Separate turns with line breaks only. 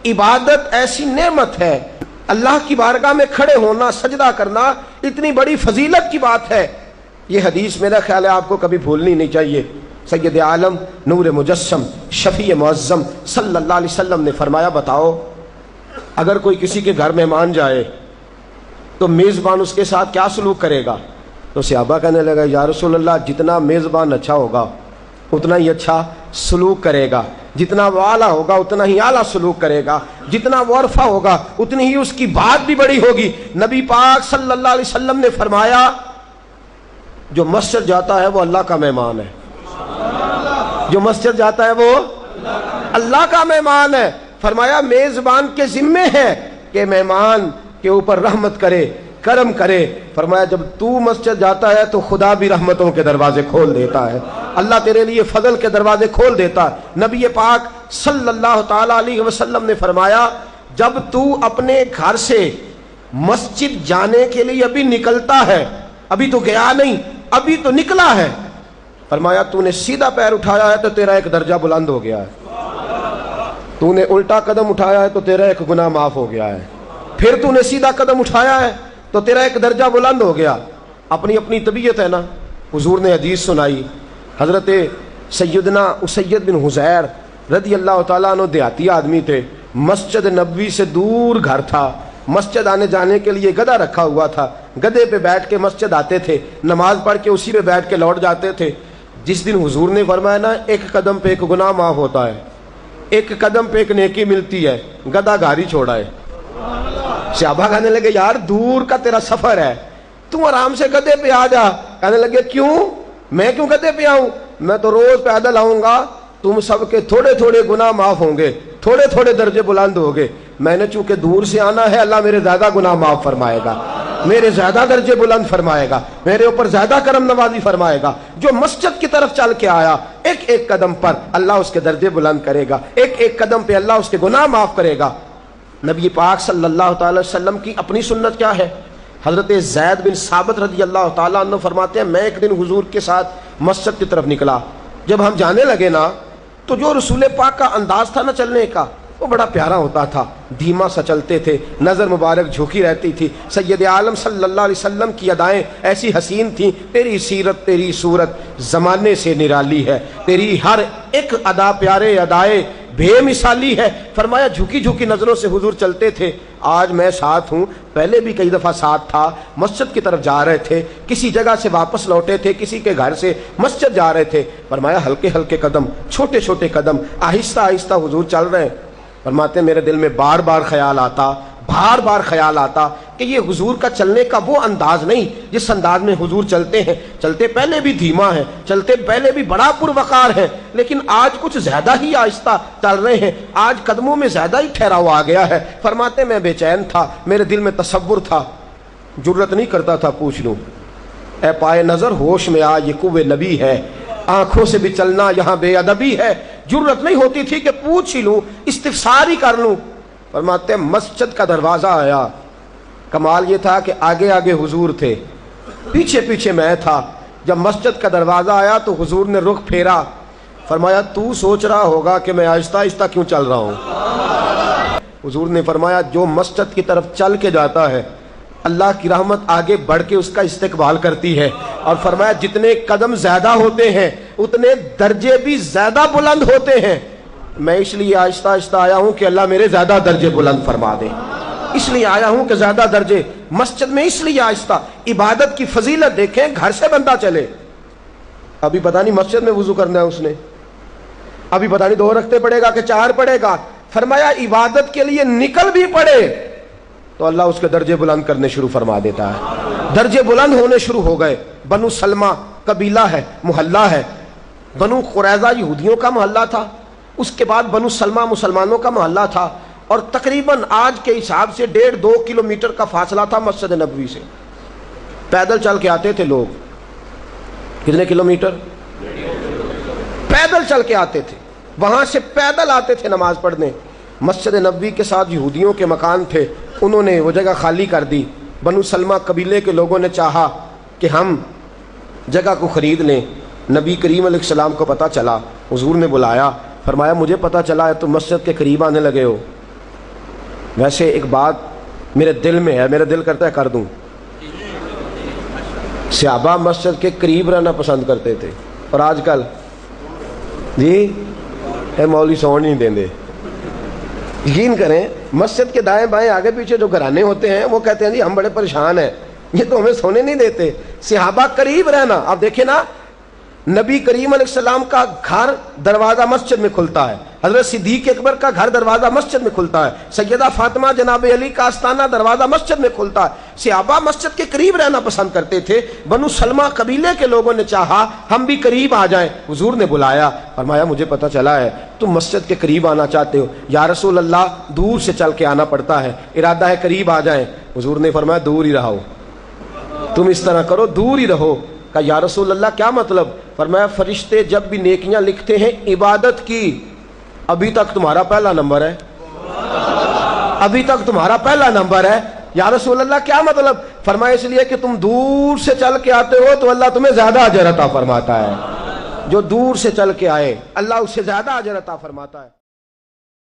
इबादत ऐसी नेमत है, अल्लाह की बारगाह में खड़े होना, सजदा करना इतनी बड़ी फजीलत की बात है। ये हदीस मेरा ख्याल है आपको कभी भूलनी नहीं चाहिए। सैयद आलम नूर मुजस्सम शफी मुअज्जम सल्लल्लाहु अलैहि वसल्लम ने फरमाया, बताओ अगर कोई किसी के घर मेहमान जाए तो मेज़बान उसके साथ क्या सलूक करेगा? तो सहाबा कहने लगा, या रसूल अल्लाह, जितना मेज़बान अच्छा होगा उतना ही अच्छा सलूक करेगा, जितना वो आला होगा उतना ही आला सलूक करेगा, जितना वो अरफा होगा उतनी ही उसकी बात भी बड़ी होगी। नबी पाक सल्लल्लाहु अलैहि वसल्लम ने फरमाया, जो मस्जिद जाता है वो अल्लाह का मेहमान है, जो मस्जिद जाता है वो अल्लाह का मेहमान है। फरमाया मेज़बान के जिम्मे है कि मेहमान के ऊपर रहमत करे, करम करे। फरमाया जब तू मस्जिद जाता है तो खुदा भी रहमतों के दरवाजे खोल देता है, अल्लाह तेरे लिए फजल के दरवाजे खोल देता है। नबी पाक सल्लल्लाहु ताला अलैहि वसल्लम ने फरमाया, जब तू अपने घर से मस्जिद जाने के लिए अभी निकलता है, अभी तो गया नहीं, अभी तो निकला है, फरमाया तूने सीधा पैर उठाया है तो तेरा एक दर्जा बुलंद हो गया है, तूने उल्टा कदम उठाया है तो तेरा एक गुनाह माफ हो गया है, फिर तूने सीधा कदम उठाया है तो तेरा एक दर्जा बुलंद हो गया। अपनी अपनी तबीयत है ना। हुजूर ने हदीस सुनाई, हजरत सैयदना उसैयद बिन हुज़ैर रदी अल्लाह ताला अन्हु देहाती आदमी थे, मस्जिद नबवी से दूर घर था, मस्जिद आने जाने के लिए गधा रखा हुआ था, गधे पे बैठ के मस्जिद आते थे, नमाज पढ़ के उसी पे बैठ के लौट जाते थे। जिस दिन हुजूर ने फरमाया ना, एक कदम पे एक गुनाह माफ होता है, एक कदम पे एक नेकी मिलती है, गधा गाड़ी छोड़ा है। सहाबा कहने लगे, यार दूर का तेरा सफर है, तू आराम से गधे पे आ जा। कहने लगे, क्यों? मैं क्यों गधे पे आऊं? मैं तो रोज पैदल आऊंगा, तुम सबके थोड़े थोड़े गुनाह माफ होंगे, थोड़े थोड़े दर्जे बुलंद होंगे। मैंने चूंकि दूर से आना है, अल्लाह मेरे ज्यादा गुनाह माफ फरमाएगा, मेरे ज्यादा दर्जे बुलंद फरमाएगा, मेरे ऊपर ज्यादा करम नवाजी फरमाएगा। जो मस्जिद की तरफ चल के आया, एक एक कदम पर अल्लाह उसके दर्जे बुलंद करेगा, एक एक कदम पे अल्लाह उसके गुनाह माफ करेगा। नबी पाक सल्लल्लाहु अलैहि वसल्लम की अपनी सुन्नत क्या है? हजरत ज़ैद बिन साबित रज़ी अल्लाह ताला अन्हु फरमाते हैं, मैं एक दिन हुजूर के साथ मस्जिद की तरफ निकला, जब हम जाने लगे ना, तो जो रसूल पाक का अंदाज था ना चलने का, वो बड़ा प्यारा होता था, धीमा सा चलते थे, नज़र मुबारक झुकी रहती थी। सैयद आलम सल्लल्लाहु अलैहि वसल्लम की अदाएं ऐसी हसीन थी, तेरी सीरत तेरी सूरत ज़माने से निराली है, तेरी हर एक अदा प्यारे अदाए बेमिसाली है। फरमाया झुकी झुकी नजरों से हुजूर चलते थे। आज मैं साथ हूँ, पहले भी कई दफा साथ था, मस्जिद की तरफ जा रहे थे, किसी जगह से वापस लौटे थे, किसी के घर से मस्जिद जा रहे थे। फरमाया हल्के हल्के कदम, छोटे छोटे कदम, आहिस्ता आहिस्ता हुजूर चल रहे हैं। फरमाते मेरे दिल में बार बार ख्याल आता कि ये हुजूर का चलने का वो अंदाज नहीं जिस अंदाज में हुजूर चलते हैं। चलते पहले भी धीमा है, चलते पहले भी बड़ा पुरवकार है, लेकिन आज कुछ ज्यादा ही आहिस्ता चल रहे हैं, आज कदमों में ज्यादा ही ठहराव आ गया है। फरमाते मैं बेचैन था, मेरे दिल में तसव्वुर था, जुर्रत नहीं करता था पूछ लूं, ए पाए नजर होश में आ, ये कुव्वे नबी है, आंखों से भी चलना यहाँ बेअदबी है। जुर्रत नहीं होती थी कि पूछ ही लूं, इस्तिफसार ही कर लूं। फरमाते मस्जिद का दरवाजा आया, कमाल ये था कि आगे आगे हुजूर थे, पीछे पीछे मैं था। जब मस्जिद का दरवाजा आया तो हुजूर ने रुख फेरा, फरमाया तू सोच रहा होगा कि मैं आहिस्ता आहिस्ता क्यों चल रहा हूं। हुजूर ने फरमाया जो मस्जिद की तरफ चल के जाता है, अल्लाह की रहमत आगे बढ़ के उसका इस्तेकबाल करती है। और फरमाया जितने कदम ज्यादा होते हैं उतने दर्जे भी ज्यादा बुलंद होते हैं। मैं इसलिए आहिस्ता आहिस्ता आया हूं कि अल्लाह मेरे ज्यादा दर्जे बुलंद फरमा दे, इसलिए आया हूं कि ज्यादा दर्जे। मस्जिद में इसलिए आहिस्ता, इबादत की फजीलत देखें, घर से बंदा चले, अभी पता नहीं मस्जिद में वुजू करना है उसने, अभी पता नहीं 2 रखते पड़ेगा कि 4 पड़ेगा। फरमाया इबादत के लिए निकल भी पड़े तो अल्लाह उसके दर्जे बुलंद करने शुरू फरमा देता है। दर्जे बुलंद होने शुरू हो गए। बनु सलमा कबीला है, मोहल्ला है, बनु कुरैज़ा यहूदियों का मोहल्ला था, उसके बाद बनु सलमा मुसलमानों का मोहल्ला था, और तकरीबन आज के हिसाब से 1.5-2 किलोमीटर का फासला था मस्जिद नबवी से। पैदल चल के आते थे लोग, कितने किलोमीटर पैदल चल के आते थे, वहां से पैदल आते थे नमाज पढ़ने। मस्जिद नबवी के साथ यहूदियों के मकान थे, उन्होंने वो जगह खाली कर दी। बनु सलमा कबीले के लोगों ने चाहा कि हम जगह को ख़रीद लें। नबी करीम अलैहिस्सलाम को पता चला, हुजूर ने बुलाया, फरमाया मुझे पता चला है तुम मस्जिद के करीब आने लगे हो, ویسے ایک بات میرے دل میں ہے، میرا دل کرتا ہے کر دوں. صحابہ مسجد کے قریب رہنا پسند کرتے تھے، اور آج کل جی اے مولوی سون نہیں دیں دے. یقین کریں مسجد کے دائیں بائیں آگے پیچھے جو گھرانے ہوتے ہیں وہ کہتے ہیں جی ہم بڑے پریشان ہیں، یہ تو ہمیں سونے نہیں دیتے. صحابہ قریب رہنا. آپ دیکھیں نا، نبی کریم علیہ السلام کا گھر دروازہ مسجد میں کھلتا ہے، حضرت صدیق اکبر کا گھر دروازہ مسجد میں کھلتا ہے، سیدہ فاطمہ جناب علی کا آستانہ دروازہ مسجد میں کھلتا ہے. صحابہ مسجد کے قریب رہنا پسند کرتے تھے. بنو سلمہ قبیلے کے لوگوں نے چاہا ہم بھی قریب آ جائیں. حضور نے بلایا، فرمایا مجھے پتہ چلا ہے تم مسجد کے قریب آنا چاہتے ہو. یا رسول اللہ دور سے چل کے آنا پڑتا ہے، ارادہ ہے قریب آ جائیں. حضور نے فرمایا دور ہی رہو، تم اس طرح کرو دور ہی رہو. کہا یا رسول اللہ کیا مطلب؟ فرمایا فرشتے جب بھی نیکیاں لکھتے ہیں عبادت کی، ابھی تک تمہارا پہلا نمبر ہے، ابھی تک تمہارا پہلا نمبر ہے. یا رسول اللہ کیا مطلب؟ فرمایا اس لیے کہ تم دور سے چل کے آتے ہو تو اللہ تمہیں زیادہ اجر عطا فرماتا ہے. جو دور سے چل کے آئے اللہ اس سے زیادہ اجر عطا فرماتا ہے.